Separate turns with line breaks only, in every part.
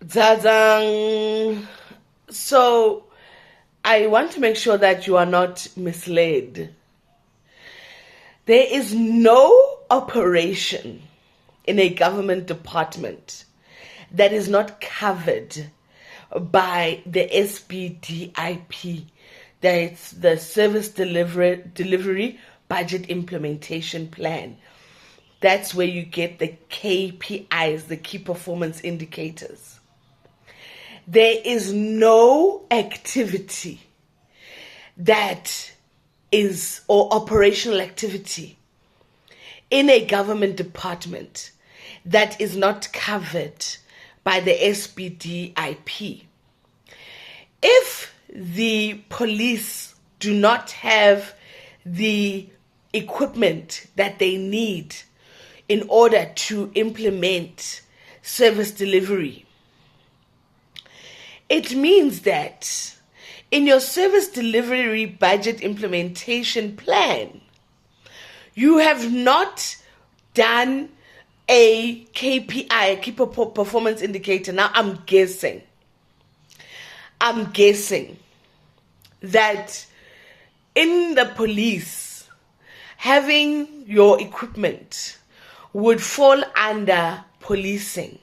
DZADZANG. So, I want to make sure that you are not misled. There is no operation in a government department that is not covered by the SBDIP, that's the Service Delivery Budget Implementation Plan. That's where you get the KPIs, the key performance indicators. There is no activity that is, or operational activity in a government department that is not covered by the SBDIP. If the police do not have the equipment that they need in order to implement service delivery, it means that in your service delivery budget implementation plan, you have not done a KPI, a key performance indicator. Now I'm guessing that in the police, having your equipment would fall under policing.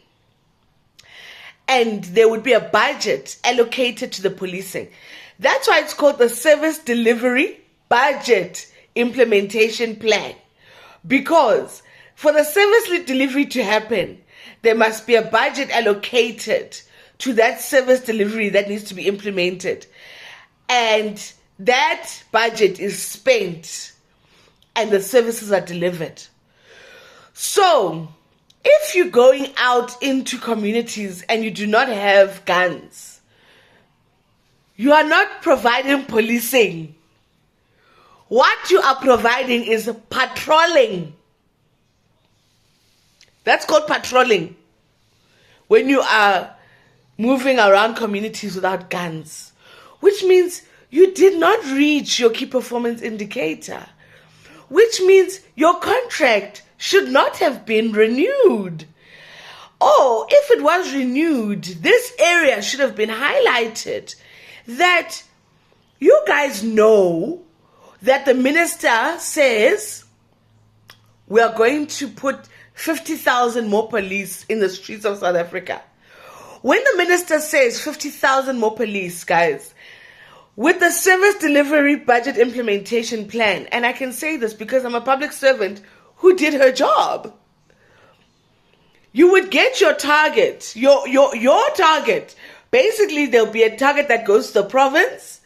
And there would be a budget allocated to the policing. That's why it's called the Service Delivery Budget Implementation Plan. Because for the service delivery to happen, there must be a budget allocated to that service delivery that needs to be implemented. And that budget is spent and the services are delivered. So, if you're going out into communities and you do not have guns, you are not providing policing. What you are providing is patrolling. That's called patrolling. When you are moving around communities without guns, which means you did not reach your key performance indicator, which means your contract should not have been renewed. Or if it was renewed, this area should have been highlighted that you guys know that the minister says we are going to put 50,000 more police in the streets of South Africa. When the minister says 50,000 more police, guys, with the service delivery budget implementation plan, and I can say this because I'm a public servant who did her job, you would get your target, your target. Basically, there'll be a target that goes to the province.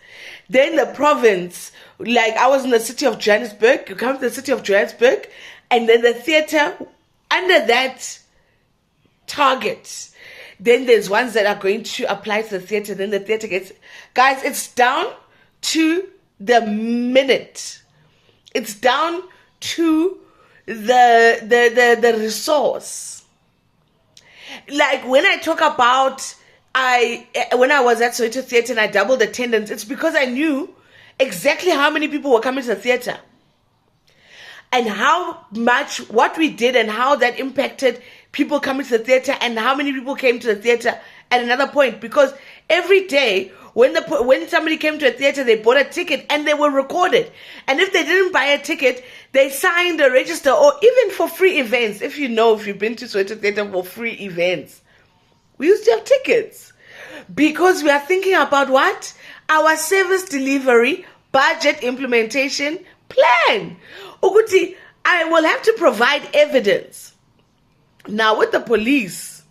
Then the province, like I was in the city of Johannesburg, you come to the city of Johannesburg, and then the theater under that target. Then there's ones that are going to apply to the theater. Then the theater gets, guys, it's down to the minute. It's down to the resource. Like when I talk about when I was at Soweto Theatre and I doubled attendance, it's because I knew exactly how many people were coming to the theatre and how much what we did and how that impacted people coming to the theatre and how many people came to the theatre at another point. Because every day when somebody came to a theatre, they bought a ticket and they were recorded. And if they didn't buy a ticket, they signed a register, or even for free events. If you've been to Soweto Theatre for free events, we used to have tickets because we are thinking about what? Our service delivery budget implementation plan. Uguti, I will have to provide evidence. Now with the police,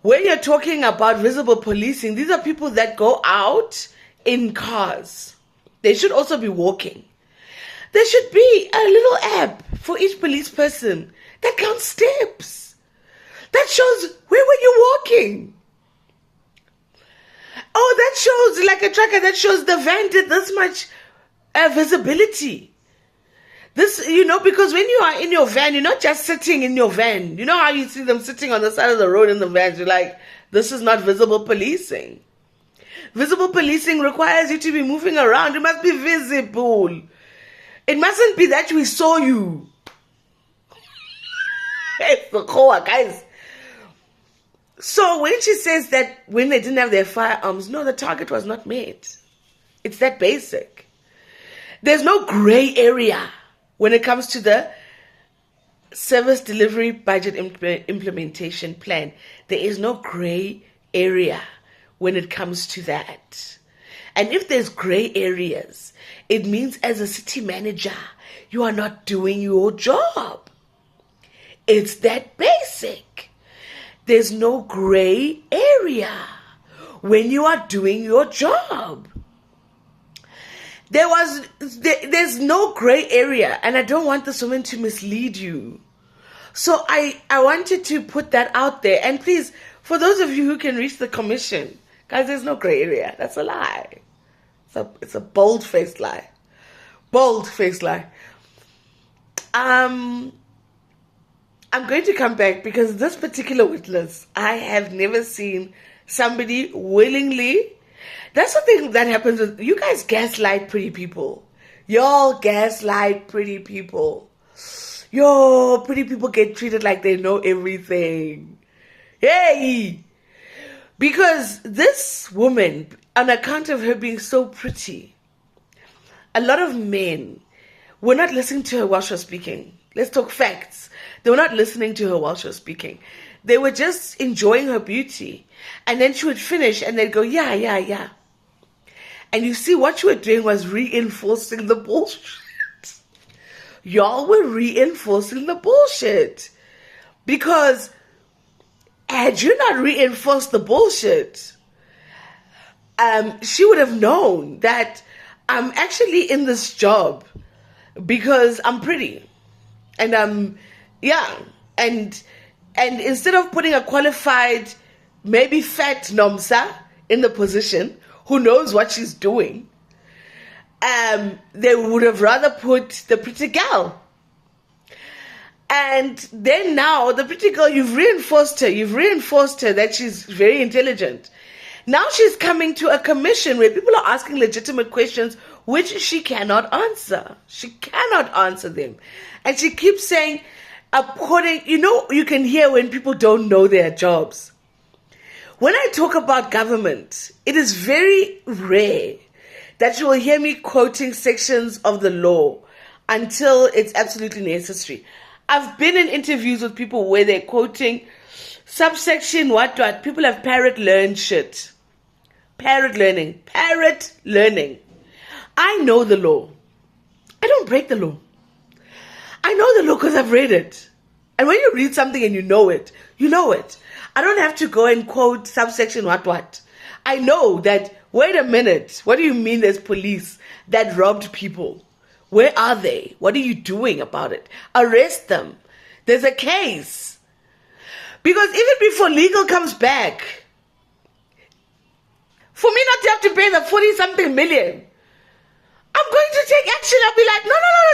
when you're talking about visible policing, these are people that go out in cars. They should also be walking. There should be a little app for each police person that counts steps, that shows where were you walking. Oh, that shows like a tracker that shows the van did this much visibility. This, because when you are in your van, you're not just sitting in your van. You know how you see them sitting on the side of the road in the vans? You're like, this is not visible policing. Visible policing requires you to be moving around. You must be visible. It mustn't be that we saw you. It's the core, guys. So when she says that when they didn't have their firearms, no, the target was not met. It's that basic. There's no gray area when it comes to the service delivery budget implementation plan. There is no gray area when it comes to that. And if there's gray areas, it means as a city manager, you are not doing your job. It's that basic. There's no gray area when you are doing your job. There's no gray area, and I don't want this woman to mislead you. So I wanted to put that out there. And please, for those of you who can reach the commission, guys, there's no gray area. That's a lie. It's a bold-faced lie. Bold-faced lie. I'm going to come back because this particular witness, I have never seen somebody willingly. That's the thing that happens with you guys. Gaslight pretty people. Y'all gaslight pretty people. Yo, pretty people get treated like they know everything. Hey! Because this woman, on account of her being so pretty, a lot of men were not listening to her while she was speaking. Let's talk facts. They were not listening to her while she was speaking. They were just enjoying her beauty. And then she would finish and they'd go, yeah, yeah, yeah. And you see, what you were doing was reinforcing the bullshit. Y'all were reinforcing the bullshit. Because had you not reinforced the bullshit, she would have known that I'm actually in this job because I'm pretty. And I'm young. And instead of putting a qualified, maybe fat Nomsa in the position, who knows what she's doing, they would have rather put the pretty girl. And then now, the pretty girl, you've reinforced her that she's very intelligent. Now she's coming to a commission where people are asking legitimate questions which she cannot answer. She cannot answer them. And she keeps saying, you can hear when people don't know their jobs. When I talk about government, it is very rare that you will hear me quoting sections of the law until it's absolutely necessary. I've been in interviews with people where they're quoting subsection what. People have parrot learned shit. Parrot learning. I know the law. I don't break the law. I know the law because I've read it. And when you read something and you know it, you know it. I don't have to go and quote subsection what. I know that, wait a minute, what do you mean there's police that robbed people? Where are they? What are you doing about it? Arrest them. There's a case. Because even before legal comes back, for me not to have to pay the 40-something million, I'm going to take action. I'll be like,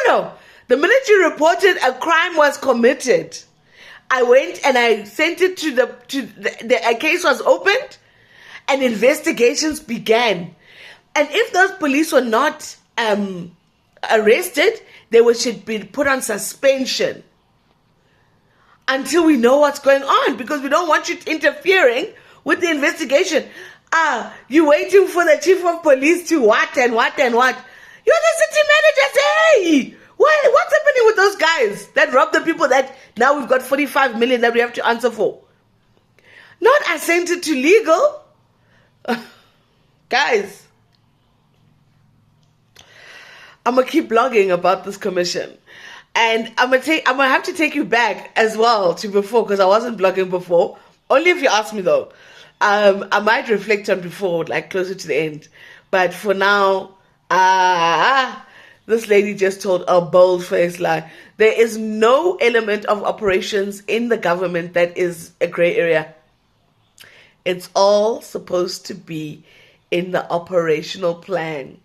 no. The minute you reported a crime was committed, I went and I sent it a case was opened and investigations began. And if those police were not arrested, they should be put on suspension until we know what's going on, because we don't want you interfering with the investigation. You waiting for the chief of police to what and what and what? You're the city manager. Hey, what's happening with those guys that robbed the people that now we've got 45 million that we have to answer for? Not I sent it to legal. Guys, I'm going to keep blogging about this commission. And I'm gonna have to take you back as well to before, because I wasn't blogging before. Only if you ask me though. I might reflect on before, like closer to the end. But for now, this lady just told a bold-faced lie. There is no element of operations in the government that is a gray area. It's all supposed to be in the operational plan.